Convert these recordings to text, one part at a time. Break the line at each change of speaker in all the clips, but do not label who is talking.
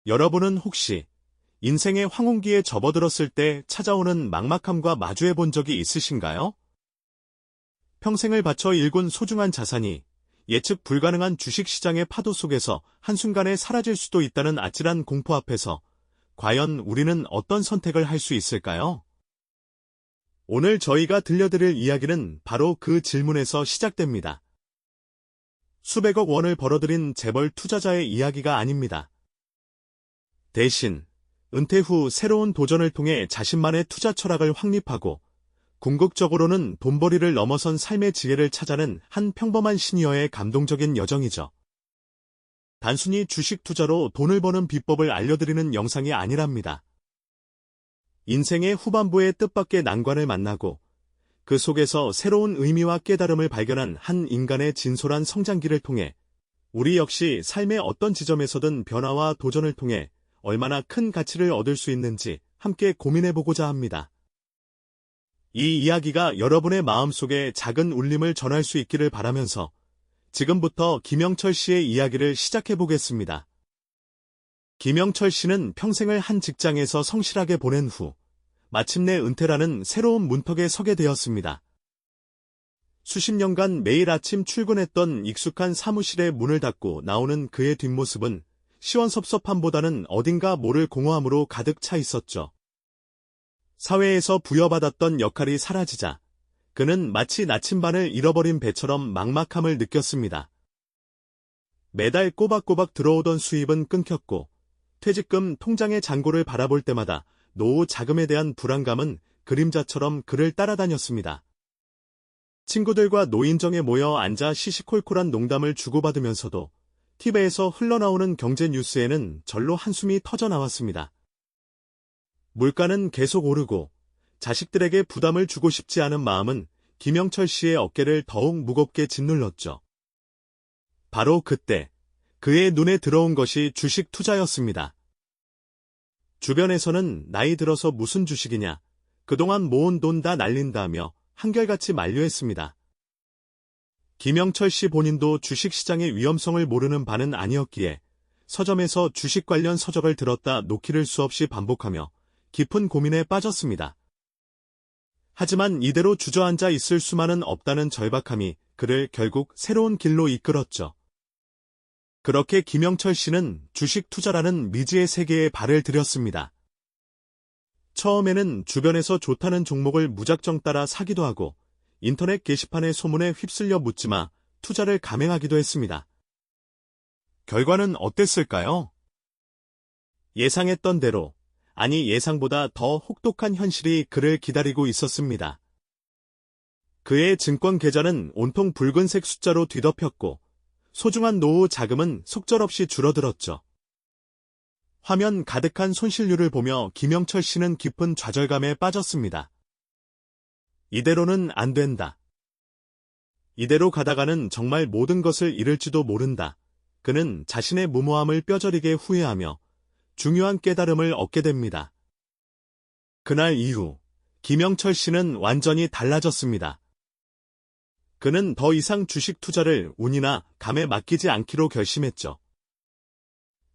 여러분은 혹시 인생의 황혼기에 접어들었을 때 찾아오는 막막함과 마주해 본 적이 있으신가요? 평생을 바쳐 일군 소중한 자산이 예측 불가능한 주식시장의 파도 속에서 한순간에 사라질 수도 있다는 아찔한 공포 앞에서 과연 우리는 어떤 선택을 할 수 있을까요? 오늘 저희가 들려드릴 이야기는 바로 그 질문에서 시작됩니다. 수백억 원을 벌어들인 재벌 투자자의 이야기가 아닙니다. 대신 은퇴 후 새로운 도전을 통해 자신만의 투자 철학을 확립하고 궁극적으로는 돈벌이를 넘어선 삶의 지혜를 찾아낸 한 평범한 시니어의 감동적인 여정이죠. 단순히 주식 투자로 돈을 버는 비법을 알려드리는 영상이 아니랍니다. 인생의 후반부의 뜻밖의 난관을 만나고 그 속에서 새로운 의미와 깨달음을 발견한 한 인간의 진솔한 성장기를 통해 우리 역시 삶의 어떤 지점에서든 변화와 도전을 통해 얼마나 큰 가치를 얻을 수 있는지 함께 고민해보고자 합니다. 이 이야기가 여러분의 마음속에 작은 울림을 전할 수 있기를 바라면서 지금부터 김영철 씨의 이야기를 시작해보겠습니다. 김영철 씨는 평생을 한 직장에서 성실하게 보낸 후 마침내 은퇴라는 새로운 문턱에 서게 되었습니다. 수십 년간 매일 아침 출근했던 익숙한 사무실의 문을 닫고 나오는 그의 뒷모습은 시원섭섭함보다는 어딘가 모를 공허함으로 가득 차 있었죠. 사회에서 부여받았던 역할이 사라지자 그는 마치 나침반을 잃어버린 배처럼 막막함을 느꼈습니다. 매달 꼬박꼬박 들어오던 수입은 끊겼고 퇴직금 통장의 잔고를 바라볼 때마다 노후 자금에 대한 불안감은 그림자처럼 그를 따라다녔습니다. 친구들과 노인정에 모여 앉아 시시콜콜한 농담을 주고받으면서도 TV에서 흘러나오는 경제 뉴스에는 절로 한숨이 터져나왔습니다. 물가는 계속 오르고 자식들에게 부담을 주고 싶지 않은 마음은 김영철 씨의 어깨를 더욱 무겁게 짓눌렀죠. 바로 그때 그의 눈에 들어온 것이 주식 투자였습니다. 주변에서는 나이 들어서 무슨 주식이냐, 그동안 모은 돈 다 날린다며 한결같이 만류했습니다. 김영철 씨 본인도 주식시장의 위험성을 모르는 바는 아니었기에 서점에서 주식 관련 서적을 들었다 놓기를 수없이 반복하며 깊은 고민에 빠졌습니다. 하지만 이대로 주저앉아 있을 수만은 없다는 절박함이 그를 결국 새로운 길로 이끌었죠. 그렇게 김영철 씨는 주식 투자라는 미지의 세계에 발을 들였습니다. 처음에는 주변에서 좋다는 종목을 무작정 따라 사기도 하고 인터넷 게시판의 소문에 휩쓸려 묻지마 투자를 감행하기도 했습니다. 결과는 어땠을까요? 예상했던 대로, 아니 예상보다 더 혹독한 현실이 그를 기다리고 있었습니다. 그의 증권 계좌는 온통 붉은색 숫자로 뒤덮였고 소중한 노후 자금은 속절없이 줄어들었죠. 화면 가득한 손실률을 보며 김영철 씨는 깊은 좌절감에 빠졌습니다. 이대로는 안 된다. 이대로 가다가는 정말 모든 것을 잃을지도 모른다. 그는 자신의 무모함을 뼈저리게 후회하며 중요한 깨달음을 얻게 됩니다. 그날 이후 김영철 씨는 완전히 달라졌습니다. 그는 더 이상 주식 투자를 운이나 감에 맡기지 않기로 결심했죠.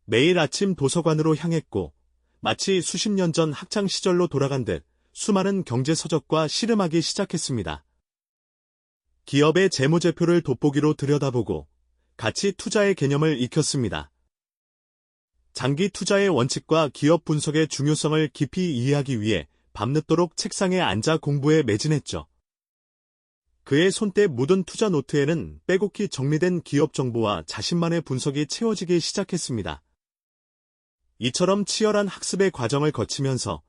매일 아침 도서관으로 향했고 마치 수십 년 전 학창 시절로 돌아간 듯 수많은 경제 서적과 씨름하기 시작했습니다. 기업의 재무제표를 돋보기로 들여다보고 가치 투자의 개념을 익혔습니다. 장기 투자의 원칙과 기업 분석의 중요성을 깊이 이해하기 위해 밤늦도록 책상에 앉아 공부에 매진했죠. 그의 손때 묻은 투자 노트에는 빼곡히 정리된 기업 정보와 자신만의 분석이 채워지기 시작했습니다. 이처럼 치열한 학습의 과정을 거치면서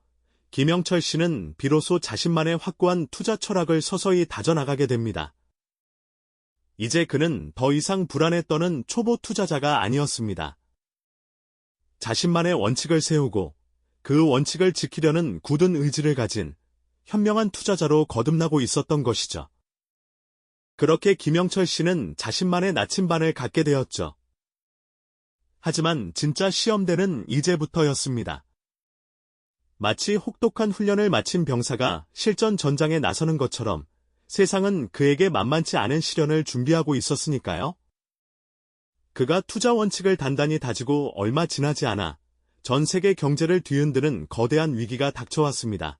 김영철 씨는 비로소 자신만의 확고한 투자 철학을 서서히 다져나가게 됩니다. 이제 그는 더 이상 불안에 떠는 초보 투자자가 아니었습니다. 자신만의 원칙을 세우고 그 원칙을 지키려는 굳은 의지를 가진 현명한 투자자로 거듭나고 있었던 것이죠. 그렇게 김영철 씨는 자신만의 나침반을 갖게 되었죠. 하지만 진짜 시험대는 이제부터였습니다. 마치 혹독한 훈련을 마친 병사가 실전 전장에 나서는 것처럼 세상은 그에게 만만치 않은 시련을 준비하고 있었으니까요. 그가 투자 원칙을 단단히 다지고 얼마 지나지 않아 전 세계 경제를 뒤흔드는 거대한 위기가 닥쳐왔습니다.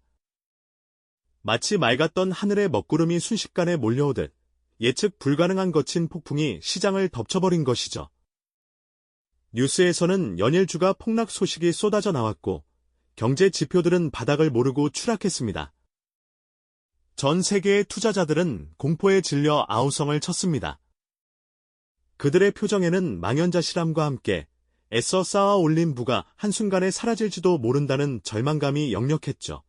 마치 맑았던 하늘의 먹구름이 순식간에 몰려오듯 예측 불가능한 거친 폭풍이 시장을 덮쳐버린 것이죠. 뉴스에서는 연일주가 폭락 소식이 쏟아져 나왔고 경제 지표들은 바닥을 모르고 추락했습니다. 전 세계의 투자자들은 공포에 질려 아우성을 쳤습니다. 그들의 표정에는 망연자실함과 함께 애써 쌓아 올린 부가 한순간에 사라질지도 모른다는 절망감이 역력했죠.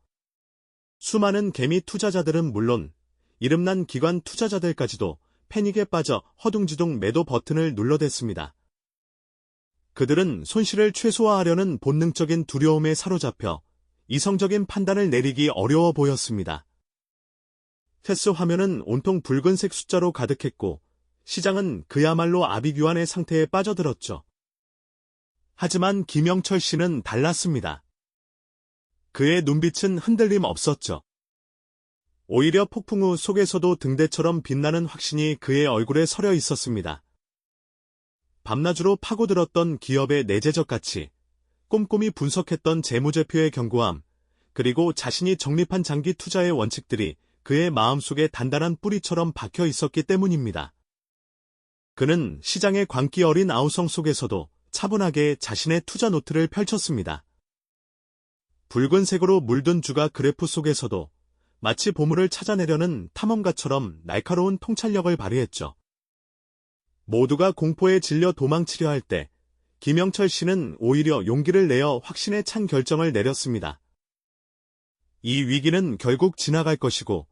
수많은 개미 투자자들은 물론 이름난 기관 투자자들까지도 패닉에 빠져 허둥지둥 매도 버튼을 눌러댔습니다. 그들은 손실을 최소화하려는 본능적인 두려움에 사로잡혀 이성적인 판단을 내리기 어려워 보였습니다. 테스 화면은 온통 붉은색 숫자로 가득했고 시장은 그야말로 아비규환의 상태에 빠져들었죠. 하지만 김영철 씨는 달랐습니다. 그의 눈빛은 흔들림 없었죠. 오히려 폭풍우 속에서도 등대처럼 빛나는 확신이 그의 얼굴에 서려 있었습니다. 밤낮으로 파고들었던 기업의 내재적 가치, 꼼꼼히 분석했던 재무제표의 견고함, 그리고 자신이 정립한 장기 투자의 원칙들이 그의 마음속에 단단한 뿌리처럼 박혀 있었기 때문입니다. 그는 시장의 광기 어린 아우성 속에서도 차분하게 자신의 투자 노트를 펼쳤습니다. 붉은색으로 물든 주가 그래프 속에서도 마치 보물을 찾아내려는 탐험가처럼 날카로운 통찰력을 발휘했죠. 모두가 공포에 질려 도망치려 할 때 김영철 씨는 오히려 용기를 내어 확신에 찬 결정을 내렸습니다. 이 위기는 결국 지나갈 것이고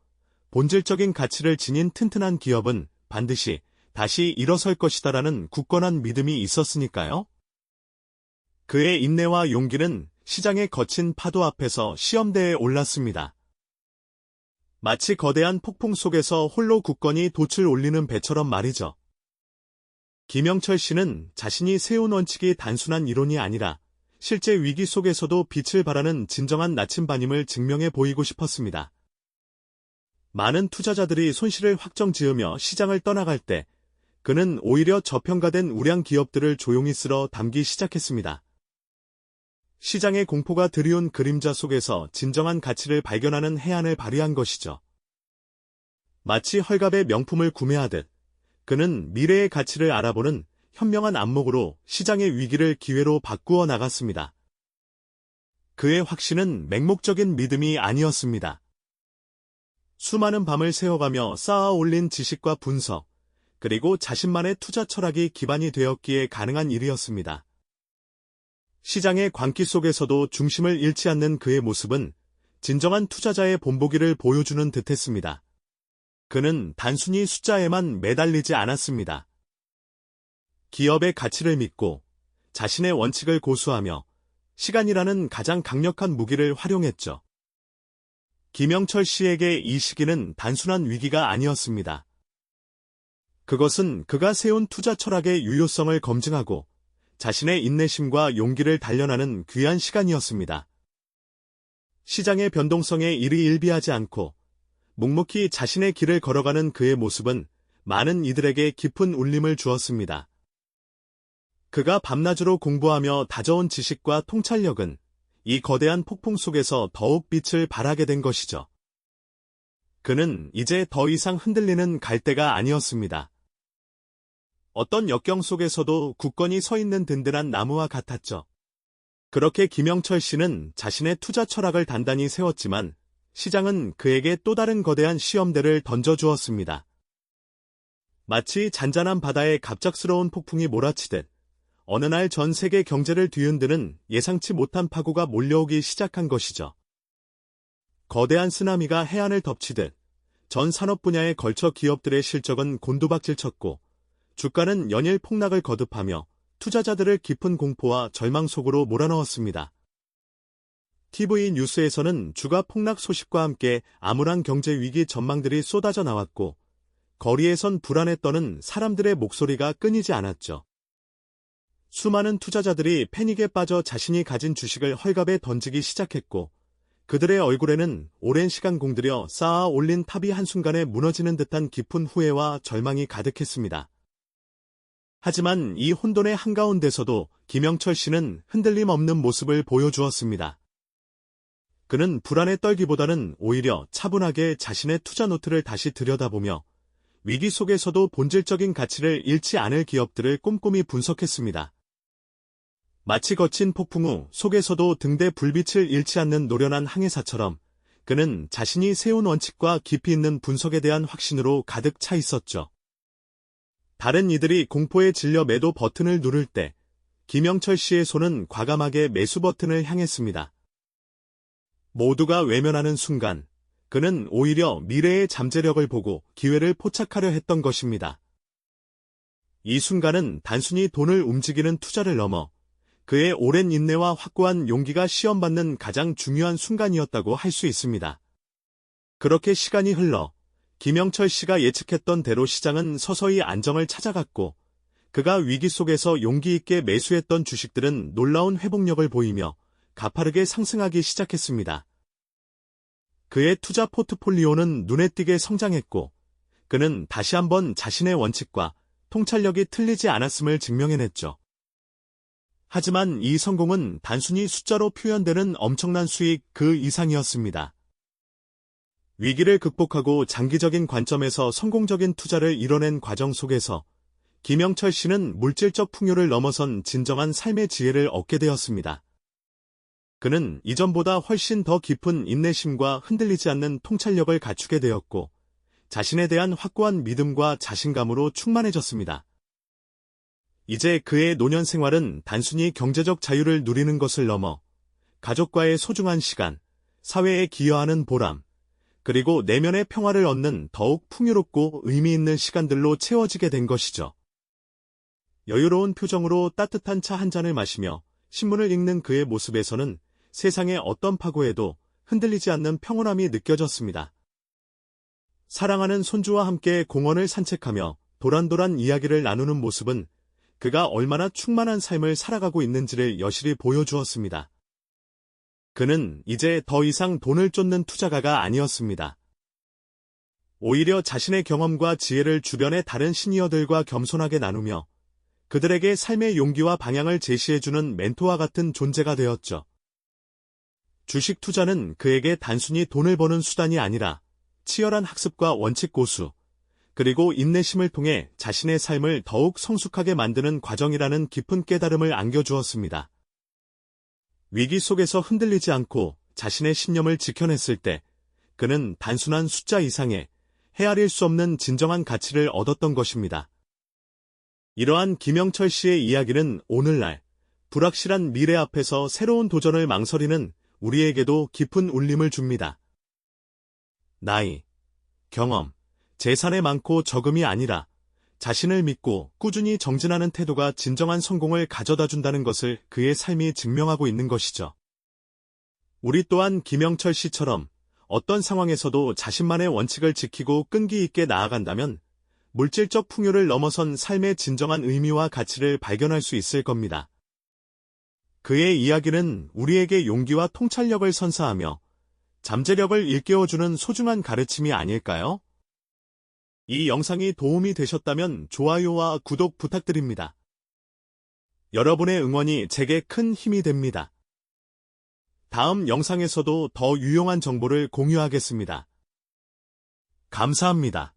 본질적인 가치를 지닌 튼튼한 기업은 반드시 다시 일어설 것이다라는 굳건한 믿음이 있었으니까요. 그의 인내와 용기는 시장의 거친 파도 앞에서 시험대에 올랐습니다. 마치 거대한 폭풍 속에서 홀로 굳건히 돛을 올리는 배처럼 말이죠. 김영철 씨는 자신이 세운 원칙이 단순한 이론이 아니라 실제 위기 속에서도 빛을 발하는 진정한 나침반임을 증명해 보이고 싶었습니다. 많은 투자자들이 손실을 확정지으며 시장을 떠나갈 때 그는 오히려 저평가된 우량 기업들을 조용히 쓸어 담기 시작했습니다. 시장의 공포가 드리운 그림자 속에서 진정한 가치를 발견하는 해안을 발휘한 것이죠. 마치 헐갑의 명품을 구매하듯 그는 미래의 가치를 알아보는 현명한 안목으로 시장의 위기를 기회로 바꾸어 나갔습니다. 그의 확신은 맹목적인 믿음이 아니었습니다. 수많은 밤을 새워가며 쌓아 올린 지식과 분석, 그리고 자신만의 투자 철학이 기반이 되었기에 가능한 일이었습니다. 시장의 광기 속에서도 중심을 잃지 않는 그의 모습은 진정한 투자자의 본보기를 보여주는 듯했습니다. 그는 단순히 숫자에만 매달리지 않았습니다. 기업의 가치를 믿고 자신의 원칙을 고수하며 시간이라는 가장 강력한 무기를 활용했죠. 김영철 씨에게 이 시기는 단순한 위기가 아니었습니다. 그것은 그가 세운 투자 철학의 유효성을 검증하고 자신의 인내심과 용기를 단련하는 귀한 시간이었습니다. 시장의 변동성에 일희일비하지 않고 묵묵히 자신의 길을 걸어가는 그의 모습은 많은 이들에게 깊은 울림을 주었습니다. 그가 밤낮으로 공부하며 다져온 지식과 통찰력은 이 거대한 폭풍 속에서 더욱 빛을 발하게 된 것이죠. 그는 이제 더 이상 흔들리는 갈대가 아니었습니다. 어떤 역경 속에서도 굳건히 서 있는 든든한 나무와 같았죠. 그렇게 김영철 씨는 자신의 투자 철학을 단단히 세웠지만 시장은 그에게 또 다른 거대한 시험대를 던져주었습니다. 마치 잔잔한 바다에 갑작스러운 폭풍이 몰아치듯 어느 날 전 세계 경제를 뒤흔드는 예상치 못한 파고가 몰려오기 시작한 것이죠. 거대한 쓰나미가 해안을 덮치듯 전 산업 분야에 걸쳐 기업들의 실적은 곤두박질쳤고 주가는 연일 폭락을 거듭하며 투자자들을 깊은 공포와 절망 속으로 몰아넣었습니다. TV 뉴스에서는 주가 폭락 소식과 함께 암울한 경제 위기 전망들이 쏟아져 나왔고 거리에선 불안에 떠는 사람들의 목소리가 끊이지 않았죠. 수많은 투자자들이 패닉에 빠져 자신이 가진 주식을 헐갑에 던지기 시작했고 그들의 얼굴에는 오랜 시간 공들여 쌓아 올린 탑이 한순간에 무너지는 듯한 깊은 후회와 절망이 가득했습니다. 하지만 이 혼돈의 한가운데서도 김영철 씨는 흔들림 없는 모습을 보여주었습니다. 그는 불안에 떨기보다는 오히려 차분하게 자신의 투자 노트를 다시 들여다보며 위기 속에서도 본질적인 가치를 잃지 않을 기업들을 꼼꼼히 분석했습니다. 마치 거친 폭풍 후 속에서도 등대 불빛을 잃지 않는 노련한 항해사처럼 그는 자신이 세운 원칙과 깊이 있는 분석에 대한 확신으로 가득 차 있었죠. 다른 이들이 공포에 질려 매도 버튼을 누를 때 김영철 씨의 손은 과감하게 매수 버튼을 향했습니다. 모두가 외면하는 순간 그는 오히려 미래의 잠재력을 보고 기회를 포착하려 했던 것입니다. 이 순간은 단순히 돈을 움직이는 투자를 넘어 그의 오랜 인내와 확고한 용기가 시험받는 가장 중요한 순간이었다고 할 수 있습니다. 그렇게 시간이 흘러 김영철 씨가 예측했던 대로 시장은 서서히 안정을 찾아갔고 그가 위기 속에서 용기 있게 매수했던 주식들은 놀라운 회복력을 보이며 가파르게 상승하기 시작했습니다. 그의 투자 포트폴리오는 눈에 띄게 성장했고 그는 다시 한번 자신의 원칙과 통찰력이 틀리지 않았음을 증명해냈죠. 하지만 이 성공은 단순히 숫자로 표현되는 엄청난 수익 그 이상이었습니다. 위기를 극복하고 장기적인 관점에서 성공적인 투자를 이뤄낸 과정 속에서 김영철 씨는 물질적 풍요를 넘어선 진정한 삶의 지혜를 얻게 되었습니다. 그는 이전보다 훨씬 더 깊은 인내심과 흔들리지 않는 통찰력을 갖추게 되었고 자신에 대한 확고한 믿음과 자신감으로 충만해졌습니다. 이제 그의 노년 생활은 단순히 경제적 자유를 누리는 것을 넘어 가족과의 소중한 시간, 사회에 기여하는 보람, 그리고 내면의 평화를 얻는 더욱 풍요롭고 의미 있는 시간들로 채워지게 된 것이죠. 여유로운 표정으로 따뜻한 차 한 잔을 마시며 신문을 읽는 그의 모습에서는 세상의 어떤 파고에도 흔들리지 않는 평온함이 느껴졌습니다. 사랑하는 손주와 함께 공원을 산책하며 도란도란 이야기를 나누는 모습은 그가 얼마나 충만한 삶을 살아가고 있는지를 여실히 보여주었습니다. 그는 이제 더 이상 돈을 쫓는 투자가가 아니었습니다. 오히려 자신의 경험과 지혜를 주변의 다른 시니어들과 겸손하게 나누며 그들에게 삶의 용기와 방향을 제시해주는 멘토와 같은 존재가 되었죠. 주식 투자는 그에게 단순히 돈을 버는 수단이 아니라 치열한 학습과 원칙 고수, 그리고 인내심을 통해 자신의 삶을 더욱 성숙하게 만드는 과정이라는 깊은 깨달음을 안겨주었습니다. 위기 속에서 흔들리지 않고 자신의 신념을 지켜냈을 때 그는 단순한 숫자 이상의 헤아릴 수 없는 진정한 가치를 얻었던 것입니다. 이러한 김영철 씨의 이야기는 오늘날 불확실한 미래 앞에서 새로운 도전을 망설이는 우리에게도 깊은 울림을 줍니다. 나이, 경험, 재산의 많고 적음이 아니라 자신을 믿고 꾸준히 정진하는 태도가 진정한 성공을 가져다 준다는 것을 그의 삶이 증명하고 있는 것이죠. 우리 또한 김영철 씨처럼 어떤 상황에서도 자신만의 원칙을 지키고 끈기 있게 나아간다면 물질적 풍요를 넘어선 삶의 진정한 의미와 가치를 발견할 수 있을 겁니다. 그의 이야기는 우리에게 용기와 통찰력을 선사하며 잠재력을 일깨워주는 소중한 가르침이 아닐까요? 이 영상이 도움이 되셨다면 좋아요와 구독 부탁드립니다. 여러분의 응원이 제게 큰 힘이 됩니다. 다음 영상에서도 더 유용한 정보를 공유하겠습니다. 감사합니다.